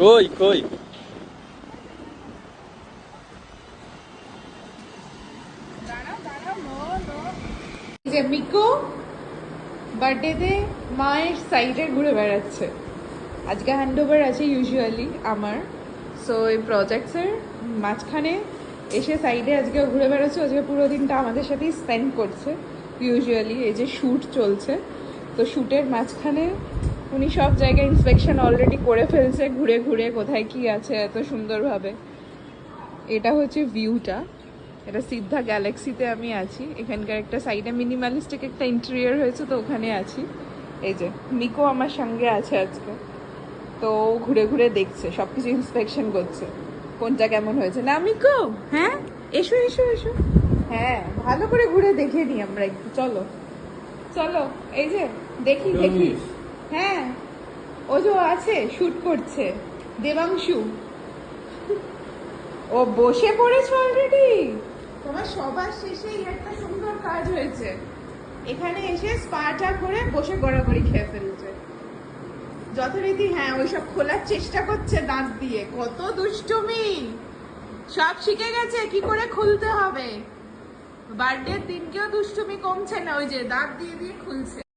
কই কই যে মিকো বার্থডেতে মায়ের সাইডে ঘুরে বেড়াচ্ছে। আজকে হ্যান্ডওভার আছে ইউজুয়ালি আমার, সো এই প্রজেক্টসের মাঝখানে এসে সাইডে আজকে ঘুরে বেড়াচ্ছে। আজকে পুরো দিনটা আমাদের সাথেই স্পেন্ড করছে। ইউজুয়ালি এই যে শ্যুট চলছে, তো শ্যুটের মাঝখানে উনি সব জায়গায় ইন্সপেকশন অলরেডি করে ফেলছে, ঘুরে ঘুরে কোথায় কি আছে এত সুন্দরভাবে। এটা হচ্ছে ভিউটা, এটা সিদ্ধা গ্যালাক্সিতে আমি আছি। এখানকার একটা সাইডে মিনিমালিস্টিক একটা ইন্টেরিয়র হয়েছে, তো ওখানে আছি। এই যে মিকো আমার সঙ্গে আছে আজকে, তো ও ঘুরে ঘুরে দেখছে, সব কিছু ইন্সপেকশন করছে কোনটা কেমন হয়েছে। না মিকো, হ্যাঁ এসো এসো এসো, হ্যাঁ ভালো করে ঘুরে দেখে নিই আমরা একটু, চলো চলো। এই যে দেখি দেখি, হ্যাঁ ও যে আছে শুট করছে, দেবাংশু। ও বসে পড়েছো অলরেডি? তোমার সবার শেষেই একটা সুন্দর কাজ হয়েছে, এখানে এসে স্পাটা করে বসে গড়াগড়ি খেয়ে ফেলছে যথারীতি। হ্যাঁ ওইসব খোলার চেষ্টা করছে দাঁত দিয়ে, কত দুষ্টুমি, সব শিখে গেছে কি করে খুলতে হবে। বার্থডে দিনকেও দুষ্টুমি কমছে না, ওই যে দাঁত দিয়ে দিয়ে খুলছে।